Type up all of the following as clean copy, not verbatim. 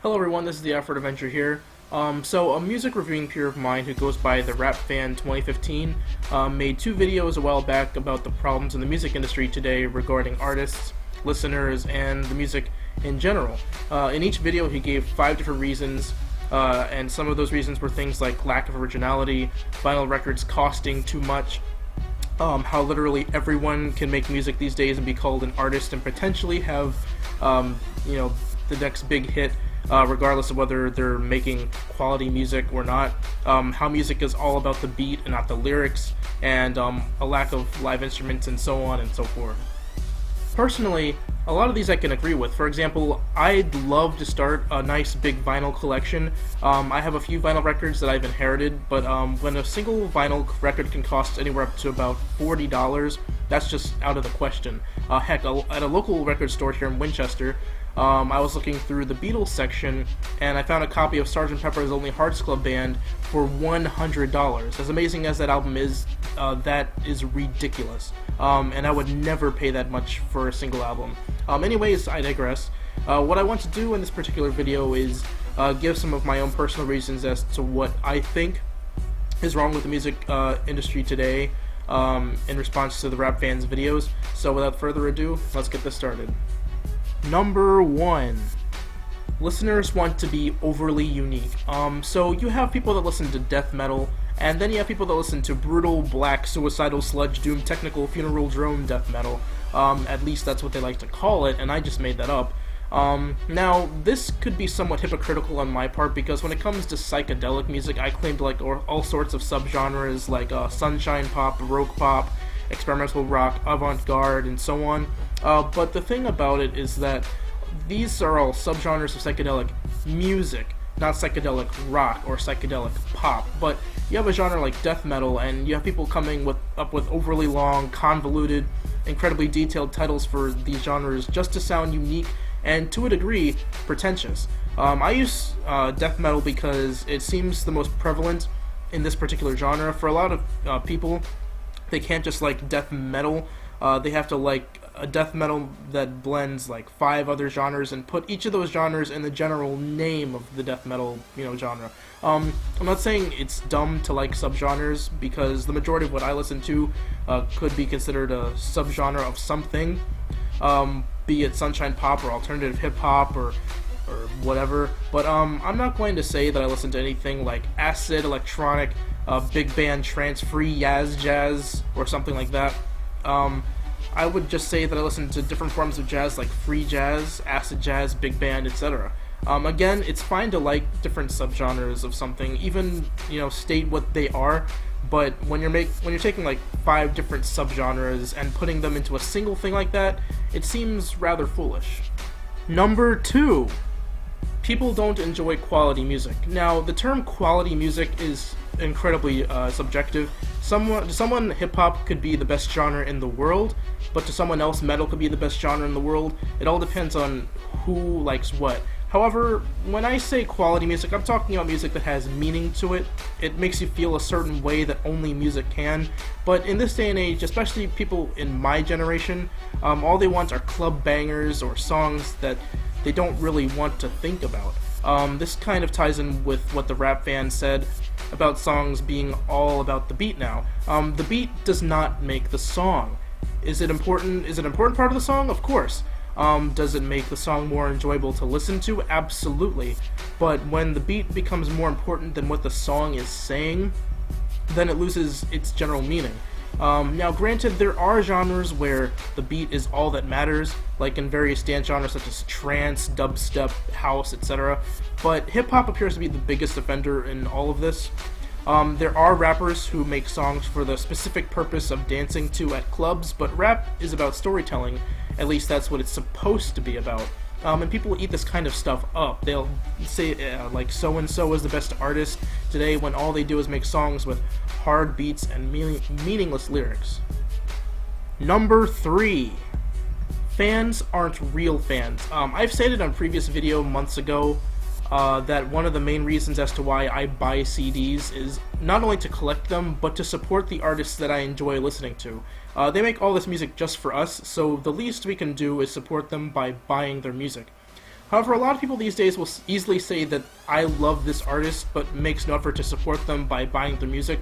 Hello everyone, this is the Effort Adventure here. So a music reviewing peer of mine who goes by TheRapFan2015 made two videos a while back about the problems in the music industry today regarding artists, listeners, and the music in general. In each video he gave 5 different reasons, and some of those reasons were things like lack of originality, vinyl records costing too much, how literally everyone can make music these days and be called an artist and potentially have, the next big hit, regardless of whether they're making quality music or not, how music is all about the beat and not the lyrics, and a lack of live instruments and so on and so forth. Personally, a lot of these I can agree with. For example, I'd love to start a nice big vinyl collection. I have a few vinyl records that I've inherited, but when a single vinyl record can cost anywhere up to about $40, that's just out of the question. Heck, at a local record store here in Winchester, I was looking through the Beatles section, and I found a copy of Sgt. Pepper's Lonely Hearts Club Band for $100. As amazing as that album is, that is ridiculous. And I would never pay that much for a single album. Anyways, I digress. What I want to do in this particular video is give some of my own personal reasons as to what I think is wrong with the music industry today in response to the Rap Fans videos. So without further ado, let's get this started. Number 1. Listeners want to be overly unique. So you have people that listen to death metal, and then you have people that listen to brutal, black, suicidal, sludge, doom, technical, funeral, drone death metal. At least that's what they like to call it, and I just made that up. Now, this could be somewhat hypocritical on my part, because when it comes to psychedelic music, I claim to like all sorts of subgenres like sunshine pop, baroque pop, experimental rock, avant-garde, and so on. But the thing about it is that these are all subgenres of psychedelic music, not psychedelic rock or psychedelic pop. But you have a genre like death metal, and you have people coming up with overly long, convoluted, incredibly detailed titles for these genres just to sound unique and, to a degree, pretentious. I use death metal because it seems the most prevalent in this particular genre. For a lot of people, they can't just like death metal, they have to like a death metal that blends like 5 other genres and put each of those genres in the general name of the death metal, genre. I'm not saying it's dumb to like subgenres, because the majority of what I listen to could be considered a subgenre of something, be it sunshine pop or alternative hip hop or whatever. But I'm not going to say that I listen to anything like acid, electronic, big band, trance, free jazz, or something like that. I would just say that I listen to different forms of jazz like free jazz, acid jazz, big band, etc. Again, it's fine to like different subgenres of something, even state what they are. But when you're taking like 5 different subgenres and putting them into a single thing like that, it seems rather foolish. Number 2. People don't enjoy quality music. Now, the term quality music is incredibly subjective. To someone, hip-hop could be the best genre in the world, but to someone else, metal could be the best genre in the world. It all depends on who likes what. However, when I say quality music, I'm talking about music that has meaning to it. It makes you feel a certain way that only music can. But in this day and age, especially people in my generation, all they want are club bangers or songs that they don't really want to think about. This kind of ties in with what the Rap Fan said about songs being all about the beat now. The beat does not make the song. Is it important? Is it an important part of the song? Of course. Does it make the song more enjoyable to listen to? Absolutely. But when the beat becomes more important than what the song is saying, then it loses its general meaning. Now granted, there are genres where the beat is all that matters, like in various dance genres such as trance, dubstep, house, etc. But hip-hop appears to be the biggest offender in all of this. There are rappers who make songs for the specific purpose of dancing to at clubs, but rap is about storytelling. At least that's what it's supposed to be about. And people eat this kind of stuff up. They'll say like so-and-so is the best artist today, when all they do is make songs with hard beats and meaningless lyrics. Number 3. Fans aren't real fans. I've stated on a previous video months ago that one of the main reasons as to why I buy CDs is not only to collect them, but to support the artists that I enjoy listening to. They make all this music just for us, so the least we can do is support them by buying their music. However, a lot of people these days will easily say that I love this artist, but makes no effort to support them by buying their music.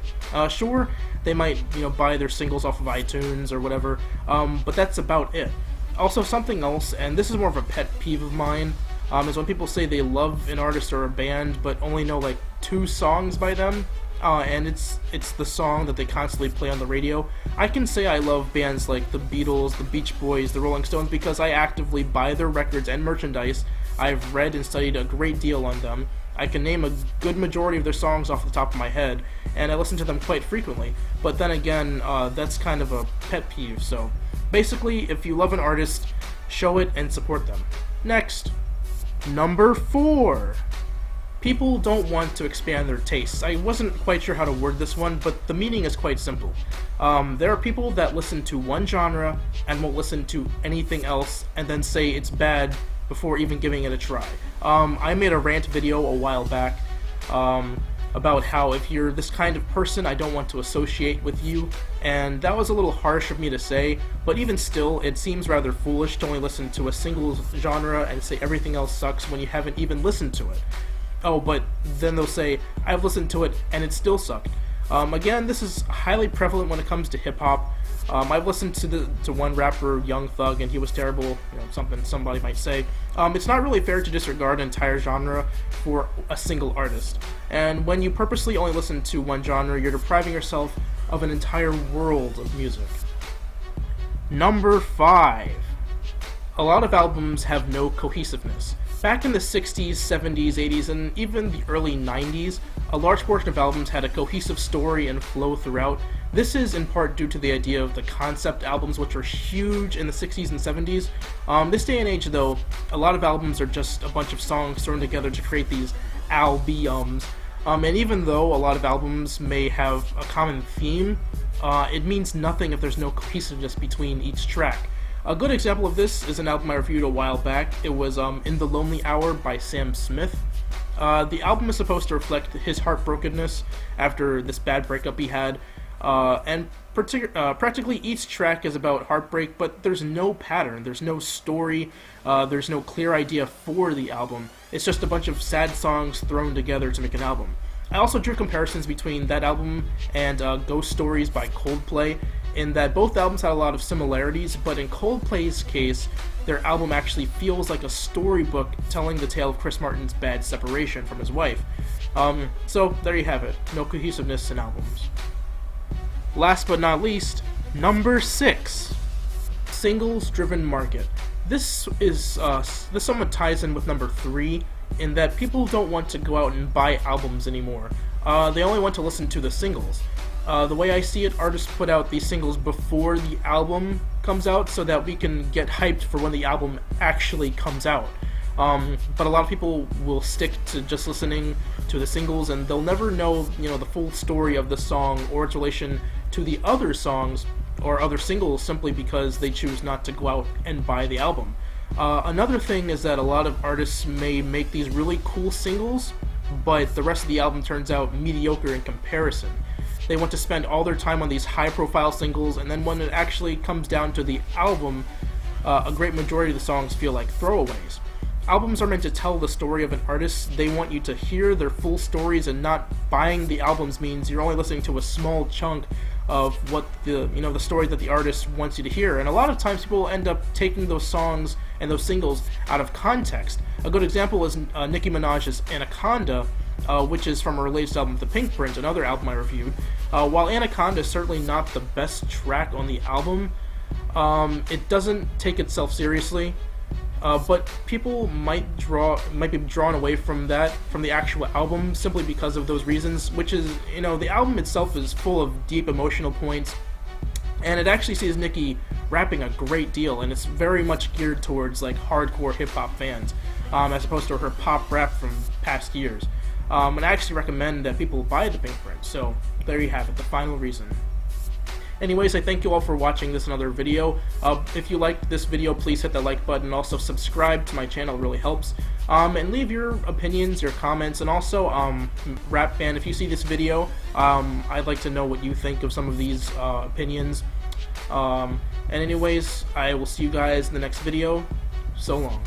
Sure, they might, buy their singles off of iTunes or whatever, but that's about it. Also, something else, and this is more of a pet peeve of mine, is when people say they love an artist or a band, but only know like 2 songs by them. And it's the song that they constantly play on the radio. I can say I love bands like the Beatles, the Beach Boys, the Rolling Stones because I actively buy their records and merchandise. I've read and studied a great deal on them. I can name a good majority of their songs off the top of my head, and I listen to them quite frequently. But then again, that's kind of a pet peeve, so basically, if you love an artist, show it and support them. Next, number 4. People don't want to expand their tastes. I wasn't quite sure how to word this one, but the meaning is quite simple. There are people that listen to one genre and won't listen to anything else and then say it's bad before even giving it a try. I made a rant video a while back about how if you're this kind of person, I don't want to associate with you, and that was a little harsh of me to say, but even still, it seems rather foolish to only listen to a single genre and say everything else sucks when you haven't even listened to it. Oh, but then they'll say, I've listened to it and it still sucked. Again, this is highly prevalent when it comes to hip-hop. I've listened to one rapper, Young Thug, and he was terrible, something somebody might say. It's not really fair to disregard an entire genre for a single artist. And when you purposely only listen to one genre, you're depriving yourself of an entire world of music. Number 5. A lot of albums have no cohesiveness. Back in the 60s, 70s, 80s, and even the early 90s, a large portion of albums had a cohesive story and flow throughout. This is in part due to the idea of the concept albums, which were huge in the 60s and 70s. This day and age, though, a lot of albums are just a bunch of songs thrown together to create these albums. And even though a lot of albums may have a common theme, it means nothing if there's no cohesiveness between each track. A good example of this is an album I reviewed a while back. It was In the Lonely Hour by Sam Smith. The album is supposed to reflect his heartbrokenness after this bad breakup he had, and practically each track is about heartbreak, but there's no pattern, there's no story, there's no clear idea for the album. It's just a bunch of sad songs thrown together to make an album. I also drew comparisons between that album and Ghost Stories by Coldplay, in that both albums had a lot of similarities, but in Coldplay's case, their album actually feels like a storybook telling the tale of Chris Martin's bad separation from his wife. So there you have it, no cohesiveness in albums. Last but not least, number 6. Singles-driven market. This somewhat ties in with number 3, in that people don't want to go out and buy albums anymore. They only want to listen to the singles. The way I see it, artists put out these singles before the album comes out so that we can get hyped for when the album actually comes out. But a lot of people will stick to just listening to the singles, and they'll never know, the full story of the song or its relation to the other songs or other singles simply because they choose not to go out and buy the album. Another thing is that a lot of artists may make these really cool singles, but the rest of the album turns out mediocre in comparison. They want to spend all their time on these high-profile singles, and then when it actually comes down to the album, a great majority of the songs feel like throwaways. Albums are meant to tell the story of an artist. They want you to hear their full stories, and not buying the albums means you're only listening to a small chunk of what the story that the artist wants you to hear. And a lot of times people end up taking those songs and those singles out of context. A good example is Nicki Minaj's Anaconda, which is from her latest album, The Pink Print, another album I reviewed. While Anaconda is certainly not the best track on the album, it doesn't take itself seriously. But people might be drawn away from the actual album simply because of those reasons, which is, the album itself is full of deep emotional points, and it actually sees Nicki rapping a great deal, and it's very much geared towards like hardcore hip-hop fans, as opposed to her pop rap from past years. And I actually recommend that people buy The Pink Print, so there you have it, the final reason. Anyways, I thank you all for watching this another video. If you liked this video, please hit the like button. Also, subscribe to my channel, it really helps. And leave your opinions, your comments, and also, RapFan, if you see this video, I'd like to know what you think of some of these opinions. And anyways, I will see you guys in the next video. So long.